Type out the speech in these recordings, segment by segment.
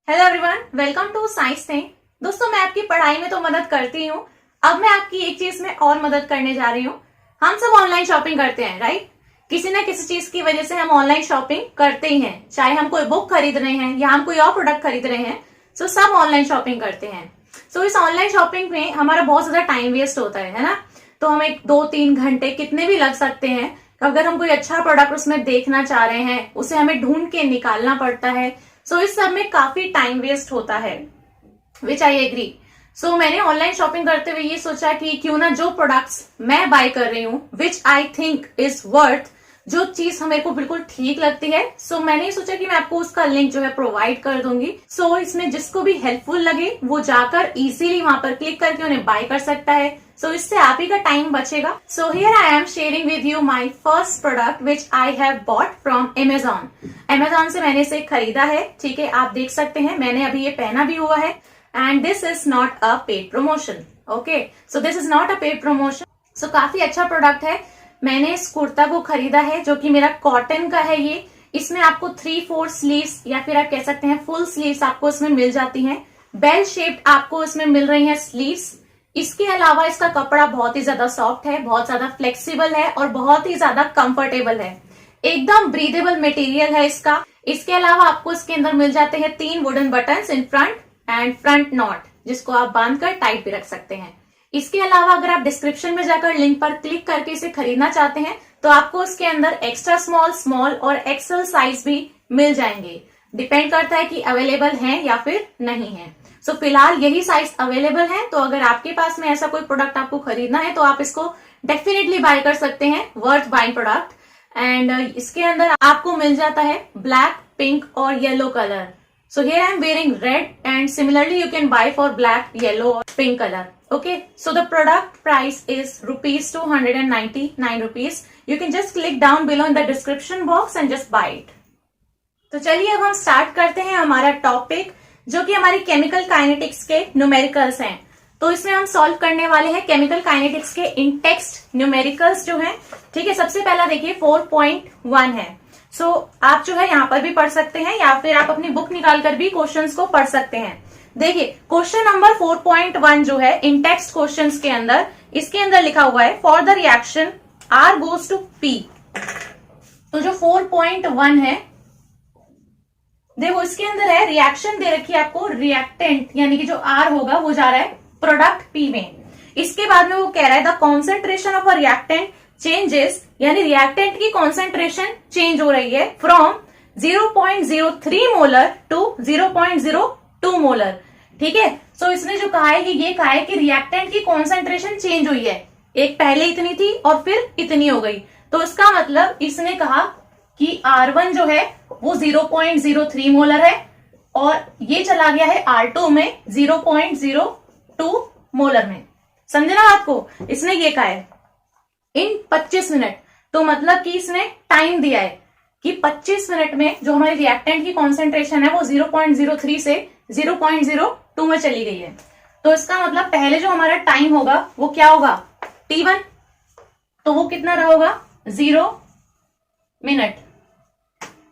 Hello everyone, welcome to science thing. दोस्तों, मैं आपकी पढ़ाई में तो मदद करती हूँ। अब मैं आपकी एक चीज में और मदद करने जा रही हूँ। हम सब ऑनलाइन शॉपिंग करते हैं, राइट? किसी ना किसी चीज की वजह से हम ऑनलाइन शॉपिंग करते ही हैं। चाहे हम कोई बुक खरीद रहे हैं या हम कोई और प्रोडक्ट खरीद रहे हैं, सो सब ऑनलाइन शॉपिंग करते हैं। सो इस ऑनलाइन शॉपिंग में हमारा बहुत ज्यादा टाइम वेस्ट होता है ना? तो हमें 2-3 घंटे कितने भी लग सकते हैं। अगर हम कोई अच्छा प्रोडक्ट उसमें देखना चाह रहे हैं, उसे हमें ढूंढ के निकालना पड़ता है। सो इस सब में काफी टाइम वेस्ट होता है, विच आई एग्री। सो मैंने ऑनलाइन शॉपिंग करते हुए ये सोचा कि क्यों ना जो प्रोडक्ट्स मैं बाय कर रही हूँ, विच आई थिंक इज वर्थ, जो चीज मेरे को बिल्कुल ठीक लगती है, सो मैंने सोचा कि मैं आपको उसका लिंक जो है प्रोवाइड कर दूंगी। सो इसमें जिसको भी हेल्पफुल लगे वो जाकर इजीली वहां पर क्लिक करके उन्हें बाय कर सकता है। सो इससे आप ही का टाइम बचेगा। So here I am sharing with you my first product which I have bought from Amazon। Amazon से मैंने इसे खरीदा है, ठीक है? आप देख सकते हैं मैंने अभी ये पहना भी हुआ है। And this is not a paid promotion, okay? So this is not a paid promotion. So काफी अच्छा प्रोडक्ट है। मैंने इस कुर्ता को खरीदा है जो कि मेरा कॉटन का है। ये इसमें आपको 3/4 स्लीव्स या फिर आप कह सकते हैं फुल स्लीव्स आपको इसमें मिल जाती हैं। बेल शेप्ड आपको इसमें मिल रही हैं स्लीव्स। इसके अलावा इसका कपड़ा बहुत ही ज्यादा सॉफ्ट है, बहुत ज्यादा फ्लेक्सिबल है और बहुत ही ज्यादा कंफर्टेबल है। एकदम ब्रीदेबल मटेरियल है इसका। इसके अलावा आपको इसके अंदर मिल जाते हैं 3 wooden buttons in front end front not, जिसको आप बांधकर टाइट भी रख सकते हैं। इसके अलावा अगर आप डिस्क्रिप्शन में जाकर लिंक पर क्लिक करके इसे खरीदना चाहते हैं तो आपको इसके अंदर एक्स्ट्रा स्मॉल, स्मॉल और एक्सेल साइज भी मिल जाएंगे। डिपेंड करता है कि अवेलेबल है या फिर नहीं है। सो फिलहाल यही साइज अवेलेबल है। तो अगर आपके पास में ऐसा कोई प्रोडक्ट आपको खरीदना है तो आप इसको डेफिनेटली बाय कर सकते हैं। Worth buying product. एंड इसके अंदर आपको मिल जाता है ब्लैक, पिंक और yellow colour. So here I am wearing red and similarly you can buy for black, yellow or pink color. Okay. So the product price is rupees 299 rupees. You can just click down below in the description box and just buy it. तो चलिए अब हम start करते हैं हमारा topic, जो कि हमारी केमिकल काइनेटिक्स के न्यूमेरिकल्स हैं। तो इसमें हम सॉल्व करने वाले हैं केमिकल काइनेटिक्स के इन टेक्स्ट न्यूमेरिकल्स जो हैं। ठीक है, सबसे पहला देखिए 4.1 है। सो आप जो है यहाँ पर भी पढ़ सकते हैं या फिर आप अपनी बुक निकालकर भी क्वेश्चंस को पढ़ सकते हैं। देखिए क्वेश्चन नंबर 4.1 जो है इन टेक्स्ट क्वेश्चंस के अंदर, इसके अंदर लिखा हुआ है for the reaction R goes to P। तो जो 4.1 है, देखो इसके अंदर है रिएक्शन दे रखी है आपको, रिएक्टेंट यानी कि जो R होगा वो जा रहा है प्रोडक्ट P में। इसके बाद में वो कह रहा है the concentration of a reactant changes, यानी रिएक्टेंट की कॉन्सेंट्रेशन चेंज हो रही है फ्रॉम 0.03 मोलर टू 0.02 मोलर। ठीक है, सो इसने जो कहा है ये कहा है कि रिएक्टेंट की कॉन्सेंट्रेशन चेंज हुई है। एक पहले इतनी थी और फिर इतनी हो गई। तो इसका मतलब इसने कहा कि R1 जो है वो 0.03 मोलर है और ये चला गया है R2 में 0.02 मोलर में। समझे ना बात को? इसने ये कहा है इन 25 मिनट। तो मतलब कि इसने टाइम दिया है कि 25 मिनट में जो हमारी रिएक्टेंट की कॉन्सेंट्रेशन है वो 0.03 से 0.02 में चली गई है। तो इसका मतलब पहले जो हमारा टाइम होगा वो क्या होगा? T1। तो वो कितना रहा होगा? 0 मिनट।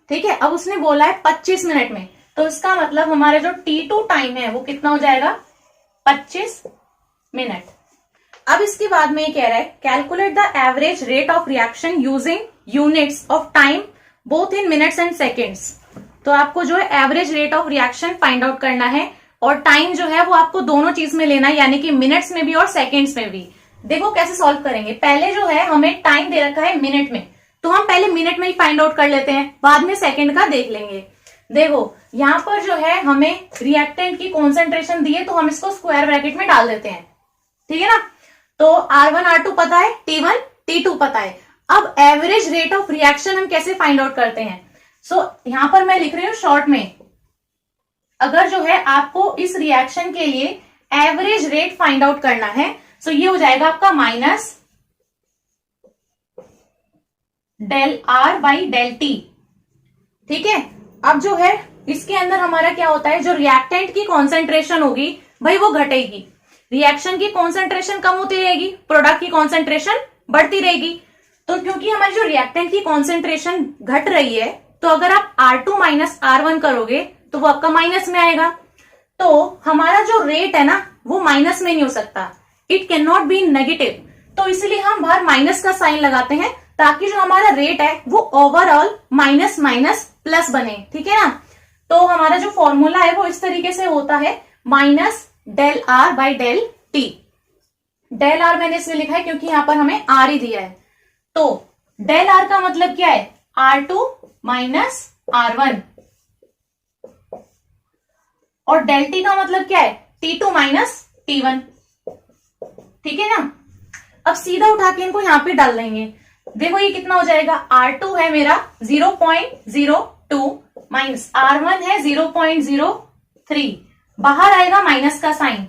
ठीक है, अब उसने बोला है 25 मिनट में, तो इसका मतलब हमारा जो T2 टाइम है वो कितना हो जाएगा? 25 मिनट। अब इसके बाद में ये कह रहा है calculate the average rate of reaction using units of time both in minutes and seconds. तो आपको जो है average rate of reaction find out करना है और टाइम जो है वो आपको दोनों चीज में लेना है, यानी कि मिनट्स में भी और सेकेंड्स में भी। देखो कैसे सॉल्व करेंगे। पहले जो है हमें टाइम दे रखा है मिनट में, तो हम पहले मिनट में ही फाइंड आउट कर लेते हैं, बाद में सेकेंड का देख लेंगे। देखो यहाँ पर जो है हमें रिएक्टेंट की कॉन्सेंट्रेशन दी है, तो हम इसको स्क्वायर ब्रैकेट में डाल देते हैं। ठीक है ना? तो R1 R2 पता है, T1 T2 पता है। अब एवरेज रेट ऑफ रिएक्शन हम कैसे फाइंड आउट करते हैं? यहां पर मैं लिख रही हूं शॉर्ट में। अगर जो है आपको इस रिएक्शन के लिए एवरेज रेट फाइंड आउट करना है, ये हो जाएगा आपका minus del R by del T। ठीक है, अब जो है इसके अंदर हमारा क्या होता है, जो रिएक्टेंट की कॉन्सेंट्रेशन होगी भाई वो घटेगी। रिएक्शन की कॉन्सेंट्रेशन कम होती रहेगी, प्रोडक्ट की कॉन्सेंट्रेशन बढ़ती रहेगी। तो क्योंकि हमारी जो रिएक्टेंट की कॉन्सेंट्रेशन घट रही है, तो अगर आप R2 माइनस R1 करोगे तो वो आपका माइनस में आएगा। तो हमारा जो रेट है ना वो माइनस में नहीं हो सकता, it can not be negative. तो इसलिए हम बाहर माइनस का साइन लगाते हैं ताकि जो हमारा रेट है वो ओवरऑल माइनस माइनस प्लस बने, ठीक है ना। तो हमारा जो फॉर्मूला है वो इस तरीके से होता है minus del R by del T. Del R मैंने इसलिए लिखा है क्योंकि यहां पर हमें आर ही दिया है। तो डेल आर का मतलब क्या है, R2 माइनस R1, और डेल टी का मतलब क्या है, T2 माइनस T1, ठीक है ना। अब सीधा उठा के इनको यहां पे डाल देंगे। देखो ये कितना हो जाएगा, R2 है मेरा 0.02 माइनस R1 है 0.03, बाहर आएगा माइनस का साइन,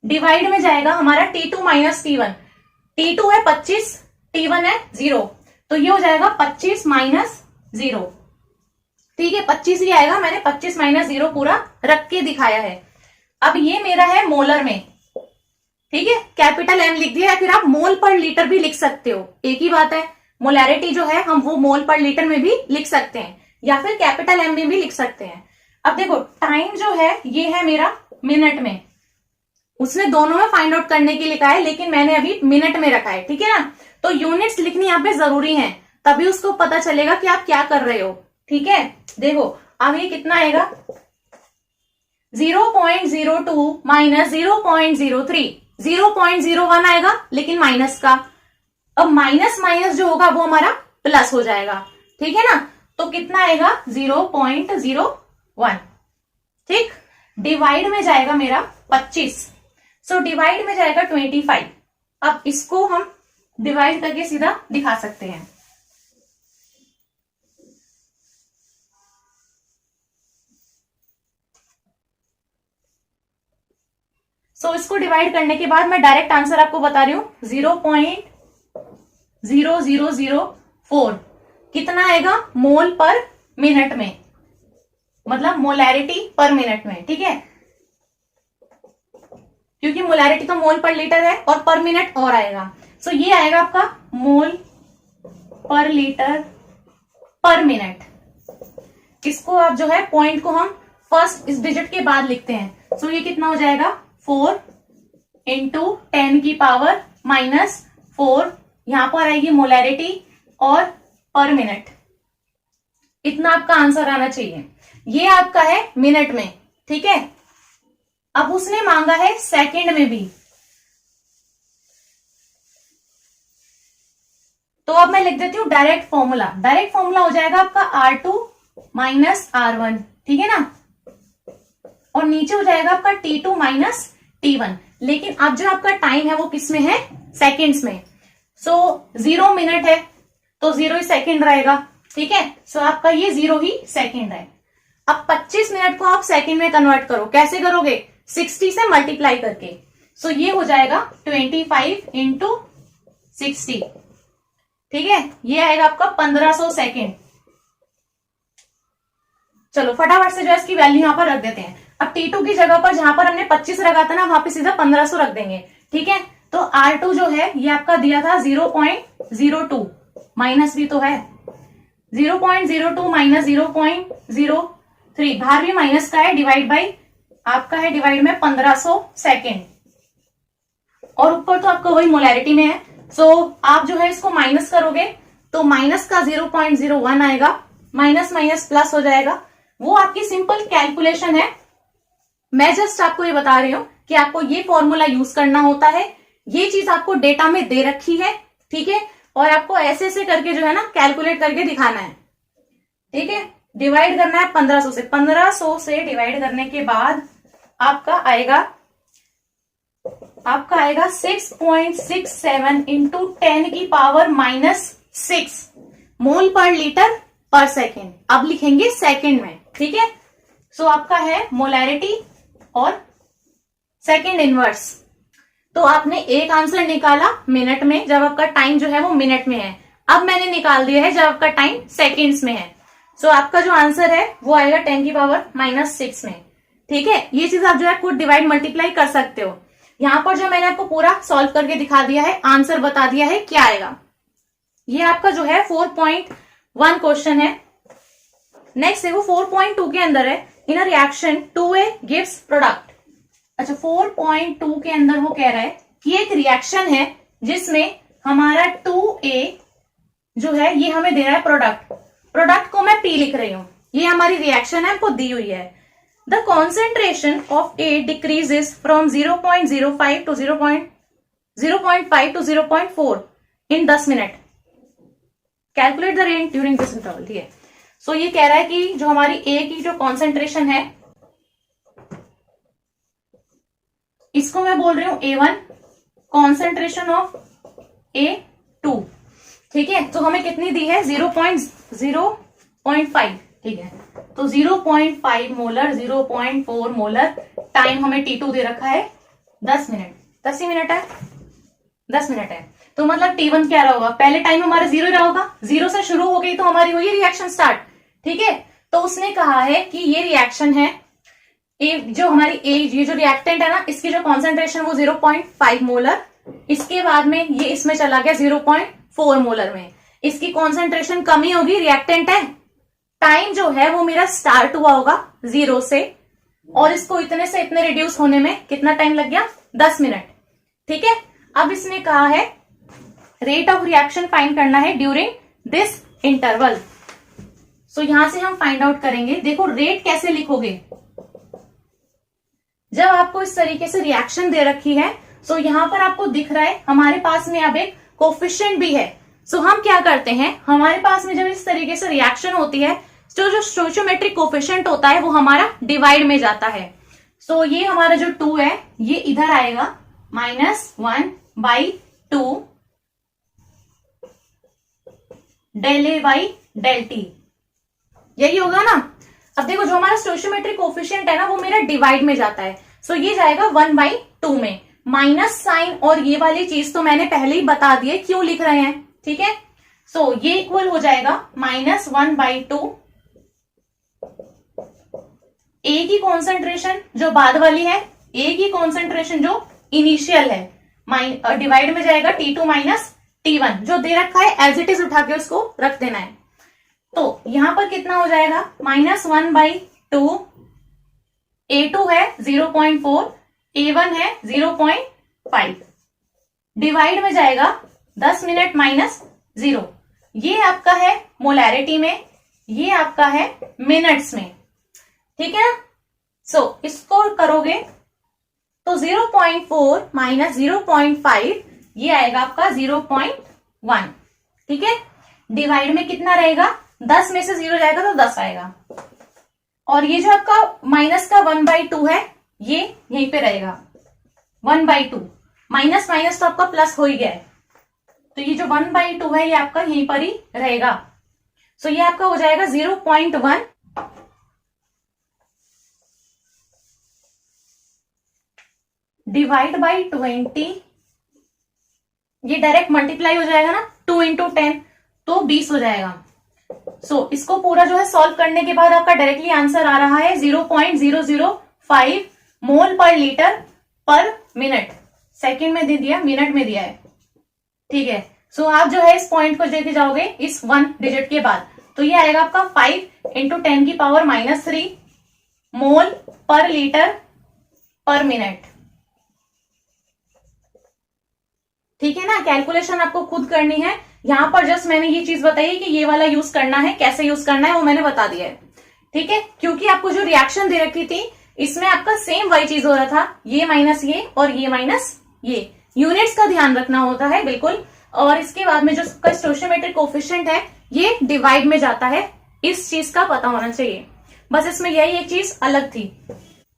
डिवाइड में जाएगा हमारा T2 माइनस T1। T2 है 25, T1 है 0, तो ये हो जाएगा 25 माइनस 0, ठीक है 25 ही आएगा। मैंने 25 माइनस 0 पूरा रख के दिखाया है। अब ये मेरा है मोलर में, ठीक है, कैपिटल एम लिख दिया, या फिर आप मोल पर लीटर भी लिख सकते हो, एक ही बात है। मोलैरिटी जो है हम वो मोल पर लीटर में भी लिख सकते हैं, या फिर कैपिटल एम में भी लिख सकते हैं। अब देखो टाइम जो है ये है मेरा मिनट में, उसने दोनों में फाइंड आउट करने के लिए लिखा है, लेकिन मैंने अभी मिनट में रखा है, ठीक है ना। तो यूनिट्स लिखनी यहाँ पे जरूरी है, तभी उसको पता चलेगा कि आप क्या कर रहे हो, ठीक है। देखो अब ये कितना आएगा, 0.02 माइनस 0.03, 0.01 आएगा लेकिन माइनस का। अब माइनस माइनस जो होगा वो हमारा प्लस हो जाएगा, ठीक है ना। तो कितना आएगा 0.01, ठीक। डिवाइड में जाएगा मेरा 25, सो डिवाइड में जाएगा 25। अब इसको हम डिवाइड करके सीधा दिखा सकते हैं। सो इसको डिवाइड करने के बाद मैं डायरेक्ट आंसर आपको बता रही हूं, 0.0004 कितना आएगा मोल पर मिनट में, मतलब मोलैरिटी पर मिनट में, ठीक है। क्योंकि मोलैरिटी तो मोल पर लीटर है और पर मिनट और आएगा। सो ये आएगा आपका मोल पर लीटर पर मिनट। इसको आप जो है पॉइंट को हम फर्स्ट इस डिजिट के बाद लिखते हैं। सो ये कितना हो जाएगा 4 इंटू 10 की पावर माइनस 4, यहां पर आएगी मोलैरिटी और पर मिनट। इतना आपका आंसर आना चाहिए। ये आपका है मिनट में, ठीक है। अब उसने मांगा है सेकंड में भी, तो अब मैं लिख देती हूं डायरेक्ट फॉर्मूला। डायरेक्ट फॉर्मूला हो जाएगा आपका R2 माइनस R1, ठीक है ना, और नीचे हो जाएगा आपका T2 माइनस T1। लेकिन अब जो आपका टाइम है वो किस में है, सेकेंड्स में। सो 0 मिनट है तो 0 ही सेकेंड रहेगा, ठीक है। सो आपका ये 0 ही सेकेंड है। अब 25 मिनट को आप सेकेंड में कन्वर्ट करो, कैसे करोगे, 60 से मल्टीप्लाई करके। सो ये हो जाएगा 25 इंटू 60, ठीक है। ये आएगा आपका 1500 सेकेंड। चलो फटाफट से जो है इसकी वैल्यू यहां पर रख देते हैं। अब T2 की जगह पर जहां पर हमने 25 रखा था ना, वहां पे सीधा 1500 रख देंगे, ठीक है। तो R2 जो है ये आपका दिया था 0.02, माइनस भी तो है, 0.02 माइनस 0.03, बाहर भी माइनस का है, डिवाइड बाई आपका है, डिवाइड में 1500 सेकेंड, और ऊपर तो आपका वही मोलैरिटी में है। सो आप जो है इसको माइनस करोगे तो माइनस का 0.01 आएगा, माइनस माइनस प्लस हो जाएगा। वो आपकी सिंपल कैलकुलेशन है, मैं जस्ट आपको ये बता रही हूं कि आपको ये फॉर्मूला यूज करना होता है। ये चीज आपको डेटा में दे रखी है, ठीक है, और आपको ऐसे ऐसे करके जो है ना कैलकुलेट करके दिखाना है, ठीक है। डिवाइड करना है 1500 से डिवाइड करने के बाद आपका आएगा 6.67 इंटू 10 की पावर माइनस 6 मोल पर लीटर पर सेकेंड। अब लिखेंगे सेकेंड में, ठीक है। सो आपका है मोलैरिटी और सेकेंड इनवर्स। तो आपने एक आंसर निकाला मिनट में, जब आपका टाइम जो है वो मिनट में है। अब मैंने निकाल दिया है जब आपका टाइम सेकेंड्स में है। सो आपका जो आंसर है वो आएगा 10 की पावर माइनस 6 में, ठीक है। ये चीज आप जो है खुद डिवाइड मल्टीप्लाई कर सकते हो। यहां पर जो मैंने आपको पूरा सॉल्व करके दिखा दिया है, आंसर बता दिया है क्या आएगा। ये आपका जो है 4.1 क्वेश्चन है। नेक्स्ट देखो 4.2 के अंदर है, in a reaction 2A gives product. अच्छा 4.2 के अंदर वो कह रहा है कि एक रिएक्शन है जिसमें हमारा 2A जो है ये हमें दे रहा है प्रोडक्ट। प्रोडक्ट को मैं P लिख रही हूं, ये हमारी रिएक्शन है, हमको दी हुई है। The concentration of A decreases from 0.05 to 0.5 to 0.4 in 10 minute. Calculate the rate during this interval. ठीक है, सो ये कह रहा है कि जो हमारी A की जो कॉन्सेंट्रेशन है इसको मैं बोल रही हूं A1, कॉन्सेंट्रेशन ऑफ A2। ठीक है, तो हमें कितनी दी है 0.5। ठीक है, तो 0.5 मोलर 0.4 मोलर, टाइम हमें T2 दे रखा है 10 मिनट। 10 ही मिनट है, 10 मिनट है, तो मतलब T1 क्या रहा होगा, पहले टाइम हमारा 0 रहा होगा, 0 से शुरू हो गई तो हमारी हुई रिएक्शन स्टार्ट। ठीक है, तो उसने कहा है कि ये रिएक्शन है जो हमारी ये जो रिएक्टेंट है ना, इसकी जो कॉन्सेंट्रेशन वो 0.5 मोलर, इसके बाद में ये इसमें चला गया 0.4 मोलर में, इसकी कॉन्सेंट्रेशन कमी होगी, रिएक्टेंट है, टाइम जो है वो मेरा स्टार्ट हुआ होगा 0 से, और इसको इतने से इतने रिड्यूस होने में कितना टाइम लग गया, 10 मिनट। ठीक है, अब इसने कहा है रेट ऑफ रिएक्शन फाइंड करना है ड्यूरिंग दिस इंटरवल। सो यहां से हम फाइंड आउट करेंगे। देखो रेट कैसे लिखोगे, जब आपको इस तरीके से रिएक्शन दे रखी है, सो यहां पर आपको दिख रहा है हमारे पास में अब एक कोफिशिएंट भी है। सो हम क्या करते हैं, हमारे पास में जब इस तरीके से रिएक्शन होती है तो जो स्टोइचियोमेट्रिक कोफिशिएंट होता है वो हमारा डिवाइड में जाता है। सो ये हमारा जो 2 है ये इधर आएगा -1/2 del A by del T, यही होगा ना। अब देखो जो हमारा स्टोइचियोमेट्रिक कोफिशिएंट है ना वो मेरा डिवाइड में जाता है, सो ये जाएगा 1/2 में। माइनस साइन और ये वाली चीज तो मैंने पहले ही बता दी है क्यों लिख रहे हैं। ठीक है, सो ये इक्वल हो जाएगा -1/2 A की कॉन्सेंट्रेशन जो बाद वाली है, A की कॉन्सेंट्रेशन जो इनिशियल है, डिवाइड में जाएगा T2 माइनस T1 जो दे रखा है एज इट इज उठा के उसको रख देना है। तो यहां पर कितना हो जाएगा -1/2, A2 है 0.4, A1 है 0.5, डिवाइड में जाएगा 10 मिनट माइनस 0। ये आपका है मोलैरिटी में, ये आपका है मिनट्स में। ठीक है ना, सो इसको करोगे तो 0.4 माइनस 0.5 ये आएगा आपका 0.1। ठीक है, डिवाइड में कितना रहेगा, 10 में से 0 जाएगा तो 10 आएगा, और ये जो आपका माइनस का 1/2 है ये यहीं पे रहेगा 1/2, माइनस माइनस तो आपका प्लस हो ही गया है, तो ये जो 1/2 है ये आपका यहीं पर ही रहेगा। सो ये आपका हो जाएगा 0.1 डिवाइड बाई 20, ये डायरेक्ट मल्टीप्लाई हो जाएगा ना, 2 × 10 तो 20 हो जाएगा। सो इसको पूरा जो है सॉल्व करने के बाद आपका डायरेक्टली आंसर आ रहा है 0.005 मोल पर लीटर पर मिनट। सेकंड में दे दिया, मिनट में दिया है। ठीक है, सो आप जो है इस पॉइंट को लेके जाओगे इस 1 डिजिट के बाद, तो ये आएगा आपका 5 × 10⁻³ मोल पर लीटर पर मिनट। ठीक है ना, कैलकुलेशन आपको खुद करनी है। यहां पर जस्ट मैंने ये चीज बताई कि ये वाला यूज करना है, कैसे यूज करना है वो मैंने बता दिया है। ठीक है, क्योंकि आपको जो रिएक्शन दे रखी थी इसमें आपका सेम वही चीज हो रहा था, ये माइनस ये और ये माइनस ये, यूनिट्स का ध्यान रखना होता है बिल्कुल। और इसके बाद में जो स्टोइचियोमेट्रिक कोफिशिएंट है ये डिवाइड में जाता है, इस चीज का पता होना चाहिए, बस इसमें यही एक चीज अलग थी।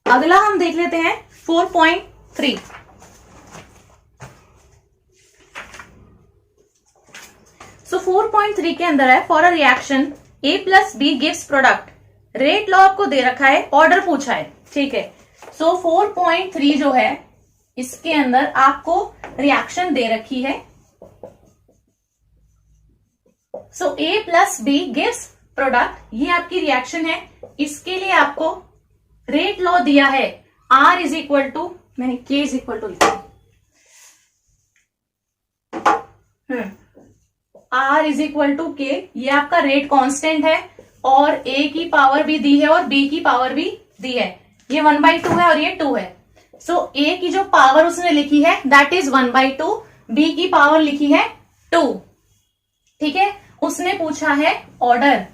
अगला हम देख लेते हैं 4.3। सो 4.3 के अंदर है for a reaction A + B gives product, rate law आपको दे रखा है, ऑर्डर पूछा है। ठीक है, सो 4.3 जो है इसके अंदर आपको रिएक्शन दे रखी है। सो A + B गिव्स प्रोडक्ट, ये आपकी रिएक्शन है, इसके लिए आपको रेट लॉ दिया है R = मैंने K = लिखा R = K, ये आपका रेट कांस्टेंट है और a की पावर भी दी है और b की पावर भी दी है। ये 1/2 है और ये 2 है। सो a की जो पावर उसने लिखी है दैट इज 1/2, b की पावर लिखी है 2। ठीक है, उसने पूछा है ऑर्डर।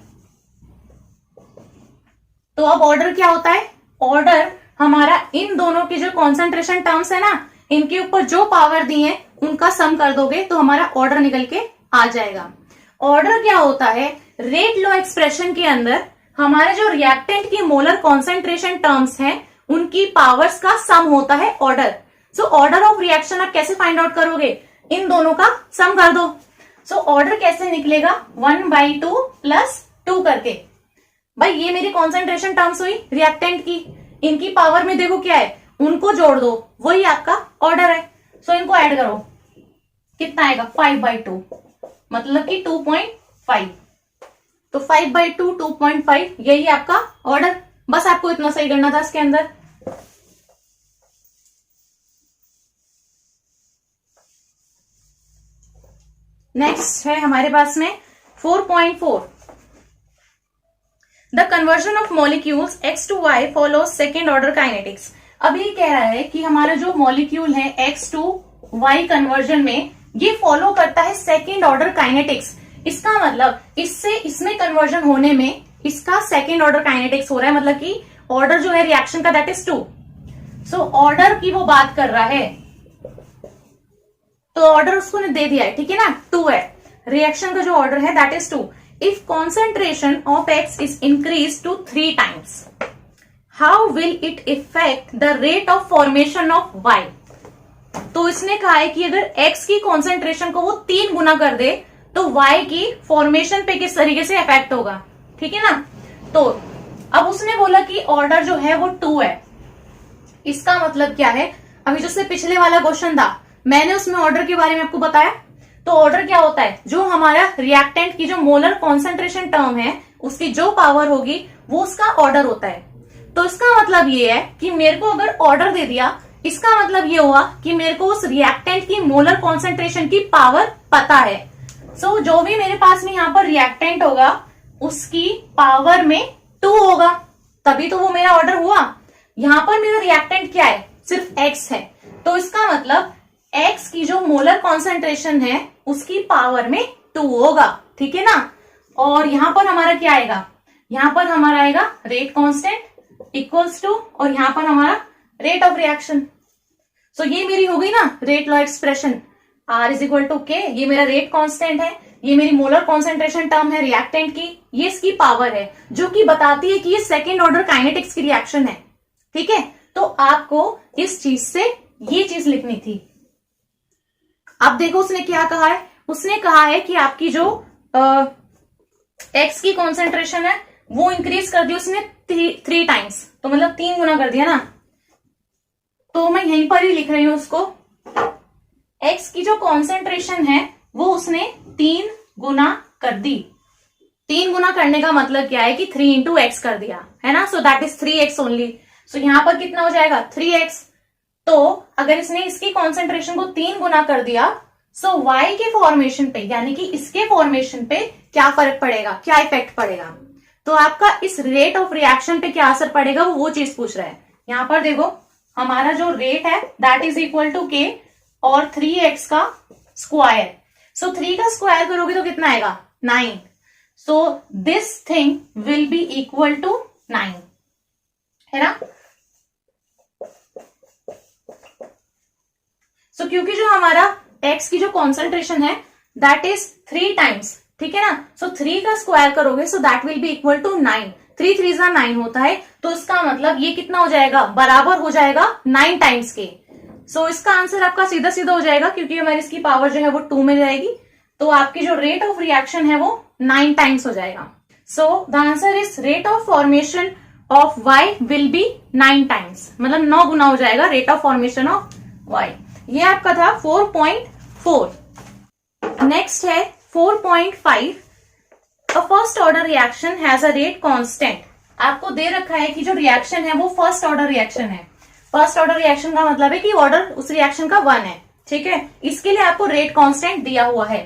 तो अब ऑर्डर क्या होता है? ऑर्डर हमारा इन दोनों की जो कॉन्सेंट्रेशन टर्म्स है ना, इनके ऊपर जो पावर दी है उनका सम कर दोगे तो हमारा ऑर्डर निकल के आ जाएगा। ऑर्डर क्या होता है? रेट लॉ एक्सप्रेशन के अंदर हमारे जो रिएक्टेंट की मोलर कॉन्सेंट्रेशन टर्म्स हैं उनकी पावर्स का सम होता है order. So order of reaction आप कैसे फाइंड आउट करोगे? इन दोनों का सम कर दो। सो ऑर्डर कैसे निकलेगा? 1/2 प्लस 2 करके। भाई ये मेरी कॉन्सेंट्रेशन टर्म्स हुई रिएक्टेंट की, इनकी पावर में देखो क्या है, उनको जोड़ दो, वही आपका ऑर्डर है। सो इनको ऐड करो, कितना आएगा? 5/2, मतलब कि 2.5। तो 5/2 2.5 यही आपका ऑर्डर। बस आपको इतना सही करना था इसके अंदर। नेक्स्ट है हमारे पास में 4.4 the conversion of molecules x to y follows second order kinetics. अब ये कह रहा है कि हमारा जो मॉलिक्यूल है x to y कन्वर्जन में ये फॉलो करता है सेकेंड ऑर्डर काइनेटिक्स। इसका मतलब इससे इसमें कन्वर्जन होने में इसका सेकेंड ऑर्डर काइनेटिक्स हो रहा है, मतलब कि ऑर्डर जो है रिएक्शन का दैट इज 2। सो ऑर्डर की वो बात कर रहा है, तो ऑर्डर उसको ने दे दिया है, ठीक है ना, 2 है। रिएक्शन का जो ऑर्डर है that is 2। If concentration of x is increase to 3 times, how will it effect the rate of formation of y? तो इसने कहा है कि अगर x की कॉन्सेंट्रेशन को वो 3 गुना कर दे तो y की फॉर्मेशन पे किस तरीके से इफेक्ट होगा, ठीक है ना। तो अब उसने बोला कि ऑर्डर जो है वो 2 है। इसका मतलब क्या है? अभी जो से पिछले वाला क्वेश्चन था मैंने उसमें ऑर्डर के बारे में आपको बताया। तो ऑर्डर क्या होता है? जो हमारा रिएक्टेंट की जो मोलर कॉन्सेंट्रेशन टर्म है उसकी जो पावर होगी वो उसका ऑर्डर होता है। तो इसका मतलब ये है कि मेरे को अगर ऑर्डर दे दिया, इसका मतलब ये हुआ कि मेरे को उस रिएक्टेंट की मोलर कॉन्सेंट्रेशन की पावर पता है। सो जो भी मेरे पास में यहाँ पर रिएक्टेंट होगा उसकी पावर में 2 होगा, तभी तो वो मेरा ऑर्डर हुआ। यहाँ पर मेरा रिएक्टेंट क्या है? सिर्फ x है। तो इसका मतलब x की जो मोलर कॉन्सेंट्रेशन है उसकी पावर में 2 होगा, ठीक है ना। और यहां पर हमारा क्या आएगा? यहां पर हमारा आएगा रेट कांस्टेंट इक्वल्स टू, और यहां पर हमारा रेट ऑफ रिएक्शन। सो ये मेरी हो गई ना rate law expression, R is equal to k. ये मेरा रेट कांस्टेंट है, ये मेरी मोलर कॉन्सेंट्रेशन टर्म है रिएक्टेंट की, ये इसकी पावर है जो कि बताती है कि ये सेकेंड ऑर्डर काइनेटिक्स की रिएक्शन है, ठीक है। तो आपको इस चीज से ये चीज लिखनी थी। अब देखो उसने क्या कहा है, उसने कहा है कि आपकी जो x की कॉन्सेंट्रेशन है वो इंक्रीज कर दी उसने 3 टाइम्स, तो मतलब 3 गुना कर दिया ना। तो मैं यहीं पर ही लिख रही हूं उसको, x की जो कॉन्सेंट्रेशन है वो उसने 3 गुना कर दी। 3 गुना करने का मतलब क्या है कि 3 इंटू एक्स कर दिया है ना। So that is 3x only. So यहां पर कितना हो जाएगा? 3x। तो अगर इसने इसकी कॉन्सेंट्रेशन को 3 गुना कर दिया, सो y के फॉर्मेशन पे यानी कि इसके फॉर्मेशन पे क्या फर्क पड़ेगा, क्या इफेक्ट पड़ेगा? तो आपका इस रेट ऑफ रिएक्शन पे क्या असर पड़ेगा वो चीज पूछ रहा है। यहां पर देखो हमारा जो रेट है that is equal to k और 3x का स्क्वायर। सो 3 का स्क्वायर करोगे तो कितना आएगा? 9। So this thing will be equal to 9, है ना। सो क्योंकि जो हमारा x की जो कॉन्सेंट्रेशन है दैट इज 3 टाइम्स, ठीक है ना। सो 3 का स्क्वायर करोगे so that will be equal to 9। 3 3 9 होता है, तो इसका मतलब ये कितना हो जाएगा? बराबर हो जाएगा 9 टाइम्स के। सो इसका आंसर आपका सीधा सीधा हो जाएगा, क्योंकि हमारी इसकी पावर जो है वो 2 में जाएगी, तो आपकी जो रेट ऑफ रिएक्शन है वो 9 टाइम्स हो जाएगा। So the answer is rate of formation of y will be 9 times, मतलब 9 गुना हो जाएगा rate of formation of y। ये आपका था 4.4। नेक्स्ट है 4.5 a first order reaction has a rate constant. आपको दे रखा है कि जो रिएक्शन है वो फर्स्ट ऑर्डर रिएक्शन है। फर्स्ट ऑर्डर रिएक्शन का मतलब है कि ऑर्डर उस रिएक्शन का 1 है, ठीक है। इसके लिए आपको रेट कांस्टेंट दिया हुआ है।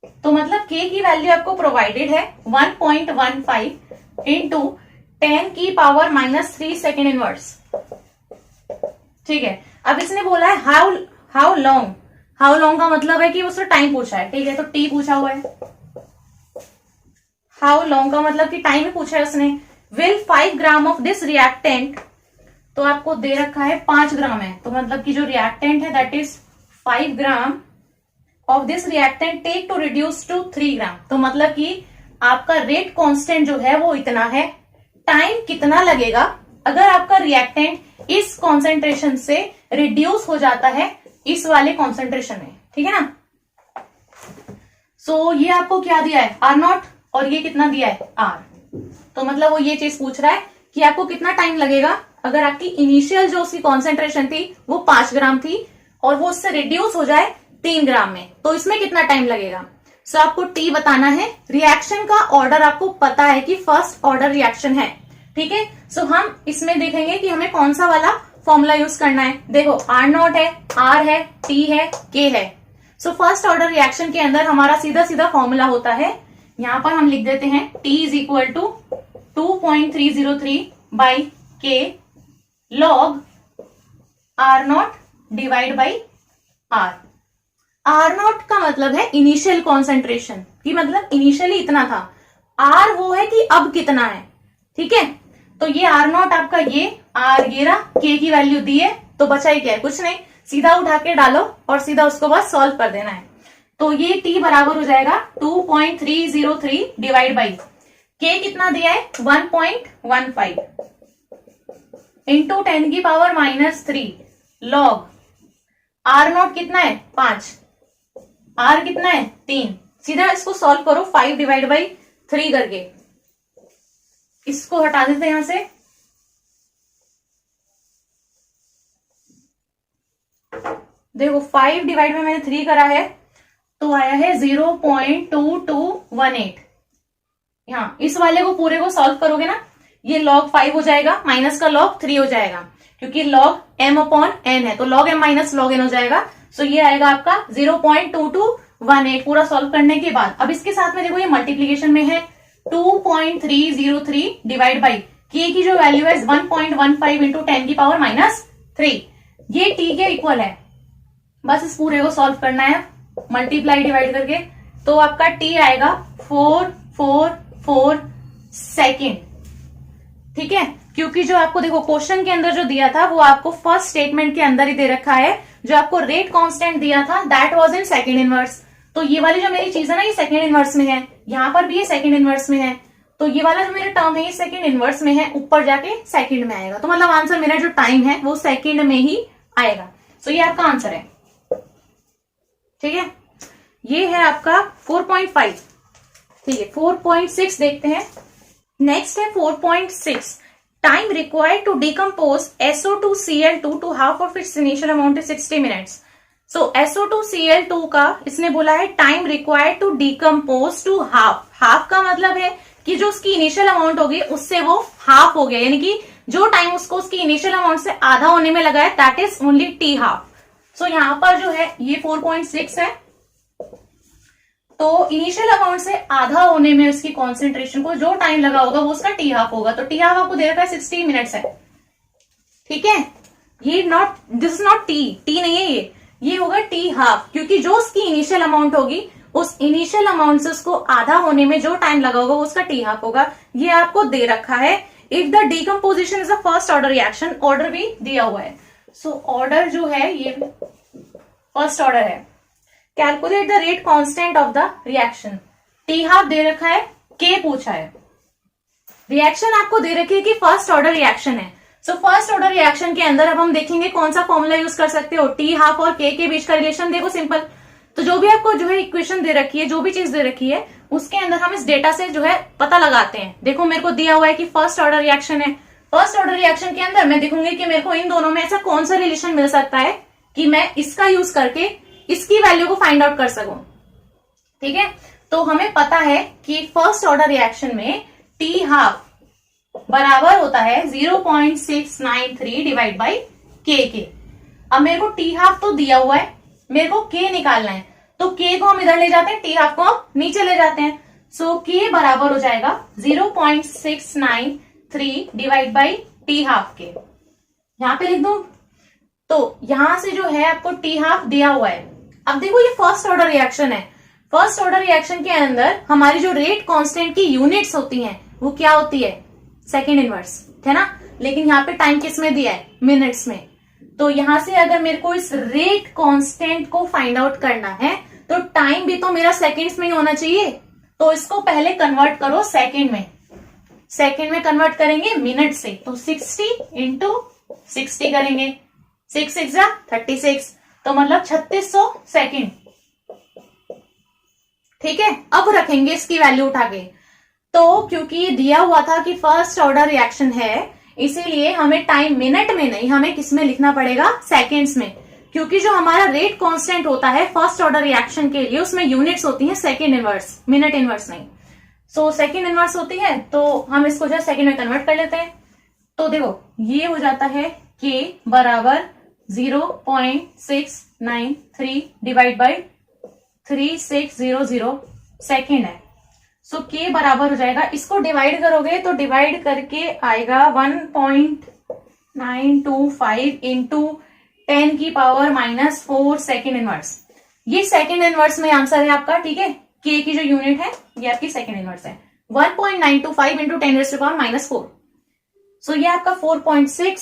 तो मतलब k की वैल्यू आपको प्रोवाइडेड है 1.15 इंटू 10 की पावर -3 सेकेंड इनवर्स। ठीक है, अब इसने बोला है हाउ लॉन्ग। हाउ लॉन्ग का मतलब है कि उसने टाइम पूछा है। ठीक है, तो t पूछा हुआ है। हाउ लॉन्ग का मतलब कि टाइम ही पूछा है उसने। Will 5 gram of this reactant, तो आपको दे रखा है 5 ग्राम है, तो मतलब कि जो रिएक्टेंट है that is 5 gram of this reactant take to reduce to 3 gram. तो मतलब कि आपका रेट कांस्टेंट जो है वो इतना है। टाइम कितना लगेगा अगर आपका रिएक्टेंट इस कॉन्सेंट्रेशन से रिड्यूस हो जाता है इस वाले कॉन्सेंट्रेशन में। ठीक है ना। सो ये आपको क्या दिया है R0 और ये कितना दिया है R। तो मतलब वो ये चीज पूछ रहा है कि आपको कितना टाइम लगेगा अगर आपकी इनिशियल जो उसकी कॉन्सेंट्रेशन थी वो 5 ग्राम थी और वो उससे रिड्यूस हो जाए 3 ग्राम में, तो इसमें कितना टाइम लगेगा। सो आपको टी बताना है। रिएक्शन का ऑर्डर आपको पता है कि फर्स्ट ऑर्डर रिएक्शन है। ठीक है, सो हम इसमें देखेंगे कि हमें कौन सा वाला फॉर्मूला यूज करना है। देखो R0 है, R है, T है, K है। सो फर्स्ट ऑर्डर रिएक्शन के अंदर हमारा सीधा सीधा फॉर्मूला होता है, यहां पर हम लिख देते हैं T is equal to 2.303 by K log R0 divide by R। R0 का मतलब है इनिशियल कॉन्सेंट्रेशन, कि मतलब इनिशियली इतना था। R वो है कि अब कितना है। ठीक है, तो ये R0 आपका ये R ये रहा, K की वैल्यू दी है, तो बचा ही क्या है, कुछ नहीं, सीधा उठा के डालो और सीधा उसको बस सॉल्व कर देना है। तो ये T बराबर हो जाएगा 2.303 डिवाइड बाई K कितना दिया है 1.15 इंटू 10 की पावर -3 लॉग R0 कितना है 5, R कितना है 3। सीधा इसको सॉल्व करो 5 डिवाइड बाई 3 करके, इसको हटा देते हैं यहां से। देखो 5 डिवाइड में मैंने 3 करा है तो आया है 0.2218। यहाँ इस वाले को पूरे को सॉल्व करोगे ना, ये log 5 हो जाएगा, माइनस का log 3 हो जाएगा, क्योंकि log m अपॉन n है, तो log m minus log n हो जाएगा। सो ये आएगा आपका 0.2218 पूरा सॉल्व करने के बाद। अब इसके साथ में देखो ये मल्टीप्लीकेशन में है 2.303 डिवाइड बाई k की जो वैल्यू है 1.15 इंटू 10 की पावर -3, ये t के इक्वल है। बस इस पूरे को सॉल्व करना है मल्टीप्लाई डिवाइड करके, तो आपका t आएगा 444 सेकेंड। ठीक है, क्योंकि जो आपको देखो क्वेश्चन के अंदर जो दिया था वो आपको फर्स्ट स्टेटमेंट के अंदर ही दे रखा है। जो आपको रेट कांस्टेंट दिया था that was in second inverse. तो ये वाली जो मेरी चीज है ना ये सेकंड इनवर्स में है, यहां पर भी ये सेकंड इनवर्स में है, तो ये वाला जो मेरा टर्म है ये सेकंड इनवर्स में है, ऊपर जाके सेकंड में आएगा। तो मतलब आंसर मेरा जो टाइम है वो सेकंड में ही आएगा। सो ये आपका आंसर है। ठीक है, ये है आपका 4.5। ठीक है, 4.6 देखते हैं। नेक्स्ट है 4.6। Time required to decompose SO2Cl2 to half of its initial amount is 60 minutes. So SO2Cl2 का इसने बोला है time required to decompose to half. Half का मतलब है कि जो उसकी इनिशियल अमाउंट होगी उससे वो हाफ हो गया, यानी कि जो टाइम उसको उसकी इनिशियल अमाउंट से आधा होने में लगा है that is only T half. So यहां पर जो है ये 4.6 है, तो इनिशियल अमाउंट से आधा होने में उसकी कॉन्सेंट्रेशन को जो टाइम लगा होगा वो उसका T हाफ होगा। तो T हाफ आपको दे रखा है 60 मिनट्स है। ठीक है, ये दिस इज नॉट T नहीं है, ये होगा T हाफ, क्योंकि जो उसकी इनिशियल अमाउंट होगी उस इनिशियल अमाउंट से उसको आधा होने में जो टाइम लगा होगा वो उसका T हाफ होगा। ये आपको दे रखा है। If the decomposition is a first order reaction, order भी दिया हुआ है। सो ऑर्डर जो है ये फर्स्ट ऑर्डर है। Calculate the rate constant of the reaction. T half दे रखा है, K पूछा है। रिएक्शन आपको दे रखी है कि फर्स्ट ऑर्डर रिएक्शन है। सो फर्स्ट ऑर्डर रिएक्शन के अंदर अब हम देखेंगे कौन सा फॉर्मूला यूज कर सकते हो। T हाफ और K के बीच का रिलेशन देखो सिंपल। तो जो भी आपको जो है इक्वेशन दे रखी है, जो भी चीज दे रखी है उसके अंदर हम इस डेटा से जो है पता लगाते हैं। देखो मेरे को दिया हुआ है कि फर्स्ट ऑर्डर रिएक्शन है। फर्स्ट ऑर्डर रिएक्शन के अंदर मैं देखूंगी कि मेरे को इन दोनों में ऐसा कौन सा रिलेशन मिल सकता है कि मैं इसका यूज करके इसकी वैल्यू को फाइंड आउट कर सकूं। ठीक है, तो हमें पता है कि फर्स्ट ऑर्डर रिएक्शन में T हाफ बराबर होता है 0.693 डिवाइड बाई K के। अब मेरे को T हाफ तो दिया हुआ है, मेरे को K निकालना है। तो के को हम इधर ले जाते हैं, टी हाफ को हम नीचे ले जाते हैं। सो के बराबर हो जाएगा 0.693 डिवाइड बाई टी हाफ के। यहां पे लिख दो। तो यहां से जो है आपको टी हाफ दिया हुआ है। अब देखो ये फर्स्ट ऑर्डर रिएक्शन है। फर्स्ट ऑर्डर रिएक्शन के अंदर हमारी जो रेट कांस्टेंट की यूनिट्स होती हैं वो क्या होती है, सेकेंड इनवर्स, है ना। लेकिन यहाँ पे टाइम किस में दिया है, मिनट्स में। तो यहां से अगर मेरे को इस रेट कांस्टेंट को फाइंड आउट करना है तो टाइम भी तो मेरा सेकेंड्स में ही होना चाहिए। तो इसको पहले कन्वर्ट करो सेकेंड में। सेकेंड में कन्वर्ट करेंगे मिनट से, तो 60 इंटू 60 करेंगे, 6 6 36, तो मतलब 3600 सेकेंड। ठीक है, अब रखेंगे इसकी वैल्यू उठा के। तो क्योंकि ये दिया हुआ था कि फर्स्ट ऑर्डर रिएक्शन है, इसीलिए हमें टाइम मिनट में नहीं, हमें किसमें लिखना पड़ेगा, सेकेंड्स में। क्योंकि जो हमारा रेट कांस्टेंट होता है फर्स्ट ऑर्डर रिएक्शन के लिए, उसमें यूनिट्स होती हैं सेकेंड इनवर्स, मिनट इनवर्स नहीं। सो सेकेंड इनवर्स होती है, तो हम इसको जो सेकेंड में कन्वर्ट कर लेते हैं। तो देखो ये हो जाता है के बराबर 0.693 डिवाइड बाई 3600 सेकेंड है। सो के बराबर हो जाएगा, इसको डिवाइड करोगे तो डिवाइड करके आएगा 1.925 इंटू 10 की पावर -4 सेकेंड इनवर्स। ये सेकेंड इनवर्स में आंसर है आपका। ठीक है, के की जो यूनिट है ये आपकी सेकेंड इनवर्स है। 1.925 इंटू 10 की पावर -4। सो ये आपका 4.6।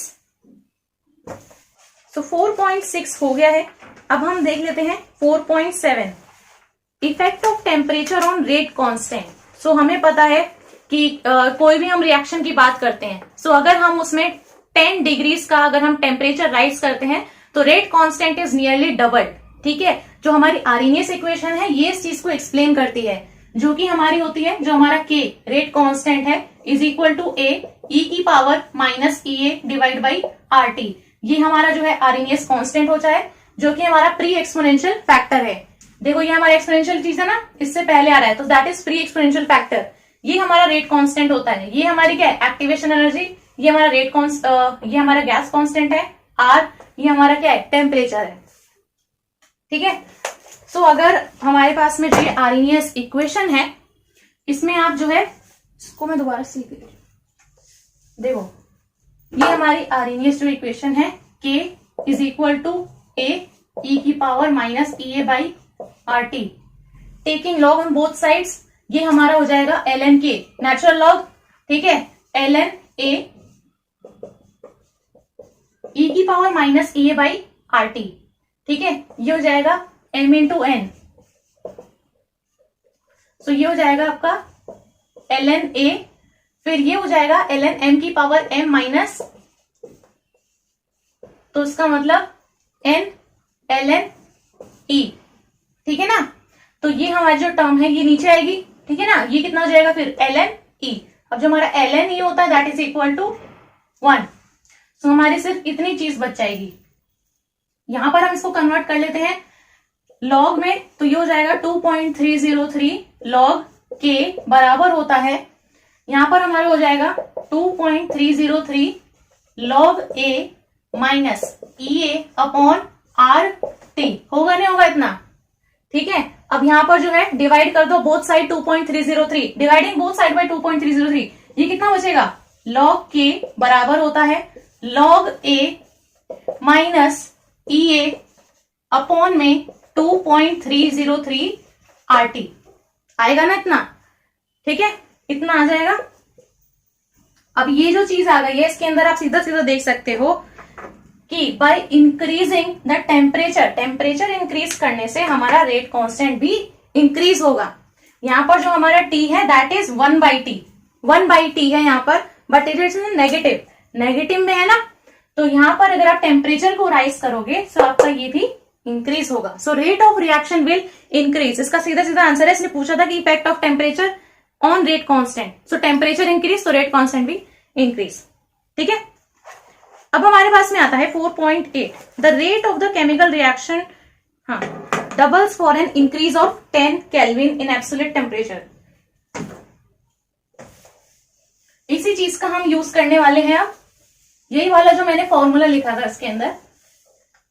सो 4.6 हो गया है। अब हम देख लेते हैं 4.7, effect of temperature on rate constant. So हमें पता है कि कोई भी हम रिएक्शन की बात करते हैं, सो अगर हम उसमें 10 डिग्रीज का अगर हम टेम्परेचर राइज करते हैं तो rate constant is nearly doubled. ठीक है, जो हमारी आरएनएस इक्वेशन है ये इस चीज को एक्सप्लेन करती है, जो कि हमारी होती है, जो हमारा के रेट कांस्टेंट है इज इक्वल टू ए ई की power -EA divide by RT। ये हमारा जो है आरएनएस कांस्टेंट होता है, जो कि हमारा प्री एक्सपोनेंशियल फैक्टर है। देखो ये हमारा एक्सपोनेंशियल चीज है ना, इससे पहले आ रहा है, तो that is pre exponential factor. ये हमारा रेट कांस्टेंट होता है। ये हमारी क्या है, एक्टिवेशन एनर्जी। ये हमारा रेट ये हमारा गैस कांस्टेंट है आर। ये हमारा क्या है, टेम्परेचर है। ठीक है, सो अगर हमारे पास में जो ये आरएनएस इक्वेशन है, इसमें आप जो है, इसको मैं दोबारा सीख, देखो ये हमारी आरएनएस जो इक्वेशन है, के इज इक्वल टू ए ई की power -EA by RT, taking log on both sides. ये हमारा हो जाएगा ln के, नेचुरल लॉग। ठीक है, ln A ई की पावर -EA बाई RT। ठीक है, ये हो जाएगा m इंटू n। सो ये हो जाएगा आपका ln A, फिर ये हो जाएगा ln m की पावर m माइनस, तो इसका मतलब n ln E। ठीक है ना, तो ये हमारी जो टर्म है ये नीचे आएगी। ठीक है ना, ये कितना हो जाएगा फिर ln E। अब जो हमारा ln E होता है दैट इज इक्वल टू 1। सो हमारी सिर्फ इतनी चीज बच जाएगी। यहां पर हम इसको कन्वर्ट कर लेते हैं लॉग में, तो ये हो जाएगा 2.303 लॉग के बराबर होता है, यहां पर हमारा हो जाएगा 2.303 लॉग ए माइनस EA अपॉन RT। होगा नहीं होगा इतना। ठीक है, अब यहां पर जो है डिवाइड कर दो both side 2.303, dividing both side by 2.303। ये कितना बचेगा, लॉग के बराबर होता है लॉग ए माइनस EA अपॉन में 2.303 RT। आएगा ना इतना। ठीक है, इतना आ जाएगा। अब ये जो चीज आ गई है, इसके अंदर आप सीधा सीधा देख सकते हो कि by increasing the temperature, temperature increase करने से हमारा रेट कांस्टेंट भी इंक्रीज होगा। यहाँ पर जो हमारा T है दैट इज 1/T, 1/T है यहाँ पर, but it is negative, negative में है ना। तो यहाँ पर अगर आप टेम्परेचर को राइज करोगे तो आपका ये भी इंक्रीज होगा। So rate of reaction will increase. इसका सीधा सीधा आंसर है, इसने पूछा था कि effect of temperature on rate constant. So temperature increase तो रेट कांस्टेंट भी इंक्रीज। ठीक है, अब हमारे पास में आता है 4.8, the rate of the chemical reaction doubles for an increase of 10 kelvin in absolute temperature. इसी चीज का हम यूज करने वाले हैं। अब यही वाला जो मैंने फॉर्मूला लिखा था इसके अंदर,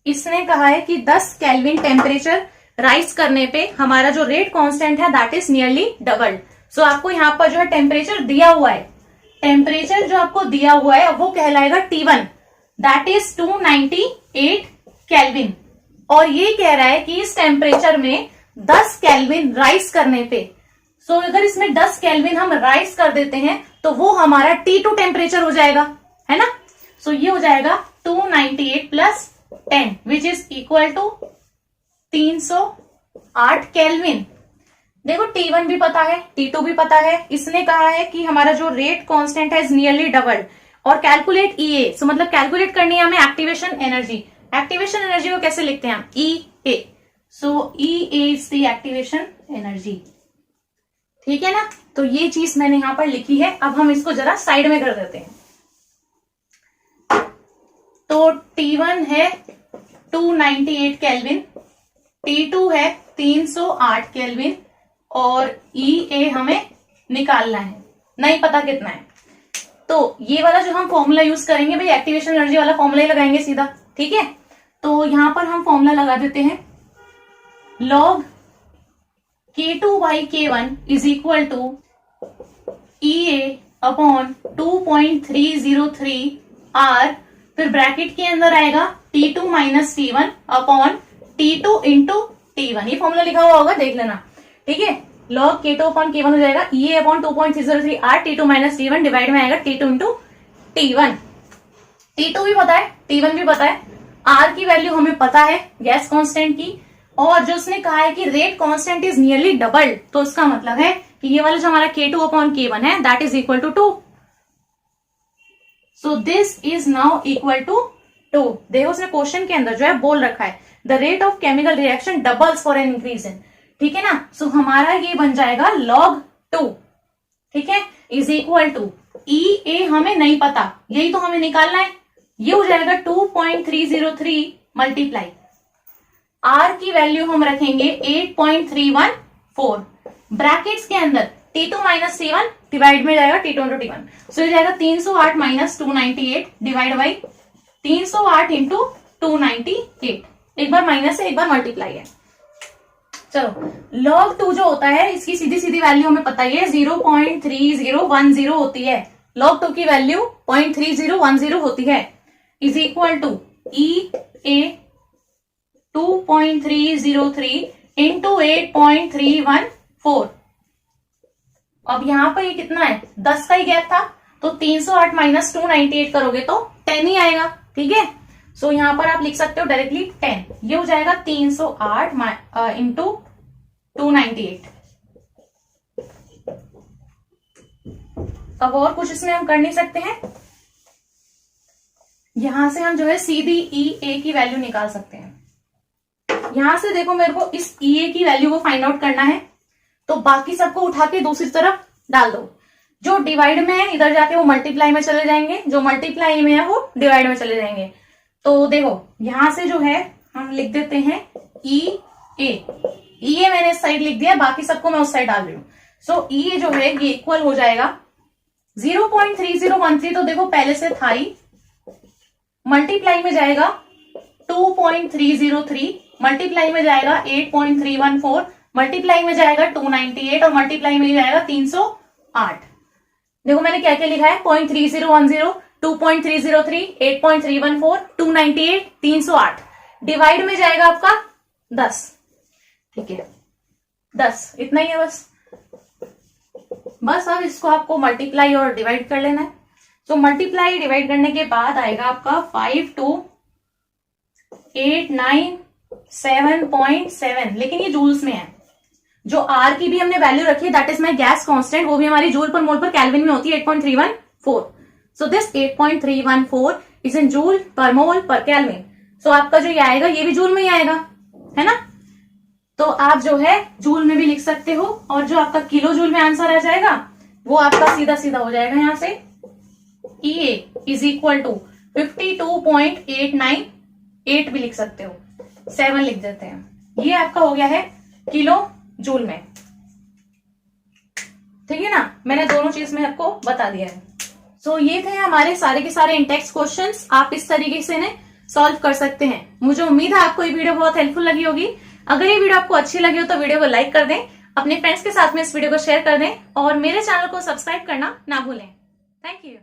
इसने कहा है कि 10 केल्विन टेम्परेचर राइज करने पे हमारा जो रेट कांस्टेंट है दैट इज नियरली डबल्ड। सो आपको यहाँ पर जो है टेम्परेचर दिया हुआ है, टेम्परेचर जो आपको दिया हुआ है वो कहलाएगा T1, दैट इज 298 केल्विन। और ये कह रहा है कि इस टेम्परेचर में 10 केल्विन राइज करने पे, सो अगर इसमें 10 केल्विन हम राइज कर देते हैं तो वो हमारा T2 टेम्परेचर हो जाएगा, है ना। सो ये हो जाएगा 298 plus 10 which is equal to 308 kelvin. देखो T1 भी पता है, T2 भी पता है, इसने कहा है कि हमारा जो रेट कांस्टेंट है इज नियरली डबल। और कैलकुलेट EA, सो मतलब कैलकुलेट करनी है हमें एक्टिवेशन एनर्जी। एक्टिवेशन एनर्जी को कैसे लिखते हैं हम, EA। So EA is the activation energy, ठीक है ना। तो ये चीज मैंने यहां पर लिखी है। अब हम इसको जरा साइड में कर देते हैं। तो T1 है 298 केल्विन, T2 है 308 केल्विन और EA हमें निकालना है, नहीं पता कितना है। तो ये वाला जो हम फॉर्मूला यूज करेंगे भाई, एक्टिवेशन एनर्जी वाला फॉर्मूला ही लगाएंगे सीधा, ठीक है। तो यहां पर हम फॉर्मूला लगा देते हैं, log K2/K1 is equal to EA upon 2.303 R, फिर ब्रैकेट के अंदर आएगा T2 minus T1 upon T2 into T1। ये फॉर्मूला लिखा हुआ होगा, देख लेना, ठीक है। log K2 अपॉन K1 हो जाएगा EA upon 2.303 R T2 minus T1 divide में आएगा T2 इंटू T1। T2 भी पता है, T1 भी पता है, R की वैल्यू हमें पता है गैस कांस्टेंट की, और जो उसने कहा है कि rate constant is nearly double, तो इसका मतलब है कि ये वाला जो हमारा K2 अपॉन K1 है that is equal to 2। So this is now equal to 2। देखो उसने क्वेश्चन के अंदर जो है बोल रखा है the rate of chemical reaction doubles for an increase in, ठीक है ना। सो हमारा ये बन जाएगा log 2, ठीक है, इज इक्वल टू EA हमें नहीं पता, यही तो हमें निकालना है। ये हो जाएगा 2.303 मल्टीप्लाई, R की वैल्यू हम रखेंगे 8.314, ब्रैकेट्स के अंदर T2 माइनस T1 डिवाइड में जाएगा T2 इंटू T1। सो ये जाएगा 308 माइनस 298 डिवाइड बाई 308 इंटू 298, एक बार माइनस है एक बार मल्टीप्लाई है। चलो log 2 जो होता है इसकी सीधी सीधी वैल्यू हमें पता ही है 0.3010 होती है। log 2 की वैल्यू 0.3010 होती है, is equal to EA 2.303 into 8.314। अब यहां पर ये कितना है, 10 का ही गैप था, तो 308 माइनस 298 करोगे तो 10 ही आएगा, ठीक है। सो यहां पर आप लिख सकते हो डायरेक्टली 10। ये हो जाएगा 308 इंटू 298। अब और कुछ इसमें हम कर नहीं सकते हैं, यहां से हम जो है सीधी EA की वैल्यू निकाल सकते हैं। यहां से देखो मेरे को इस EA की वैल्यू को फाइंड आउट करना है, तो बाकी सबको उठा के दूसरी तरफ डाल दो। जो डिवाइड में है इधर जाके वो मल्टीप्लाई में चले जाएंगे, जो मल्टीप्लाई में है वो डिवाइड में चले जाएंगे। तो देखो यहां से जो है हम लिख देते हैं EA मैंने इस साइड लिख दिया, बाकी सबको मैं उस साइड डाल रही हूं। सो EA जो है ये इक्वल हो जाएगा 0.3013, तो देखो पहले से था ही, मल्टीप्लाई में जाएगा 2.303, मल्टीप्लाई में जाएगा 8.314, मल्टीप्लाई में जाएगा 298 और मल्टीप्लाई में जाएगा 308। देखो मैंने क्या क्या लिखा है, 0.3010, 2.303, 8.314, 298, 308। डिवाइड में जाएगा आपका 10, ठीक है, 10 इतना ही है बस अब इसको आपको मल्टीप्लाई और डिवाइड कर लेना है। तो मल्टीप्लाई डिवाइड करने के बाद आएगा आपका 52897.7, लेकिन ये जूल्स में है। जो R की भी हमने वैल्यू रखी है that is my gas constant, वो भी हमारी जूल पर मोल पर केल्विन में होती है 8.314। So this 8.314 is in joule per mole पर केल्विन। सो आपका जो ये आएगा ये भी जूल में ही आएगा, है ना। तो आप जो है जूल में भी लिख सकते हो, और जो आपका किलो जूल में आंसर आ जाएगा वो आपका सीधा सीधा हो जाएगा यहां से EA इज इक्वल टू 52.898 भी लिख सकते हो, 7 लिख देते हैं। ये आपका हो गया है किलो जूल में, ठीक है ना। मैंने दोनों चीज में आपको बता दिया है। सो ये थे हमारे सारे के सारे इंटेक्स क्वेश्चंस, आप इस तरीके से ने सॉल्व कर सकते हैं। मुझे उम्मीद है आपको ये वीडियो बहुत हेल्पफुल लगी होगी। अगर ये वीडियो आपको अच्छी लगी हो तो वीडियो को लाइक कर दें, अपने फ्रेंड्स के साथ में इस वीडियो को शेयर कर दें और मेरे चैनल को सब्सक्राइब करना ना भूलें। Thank you.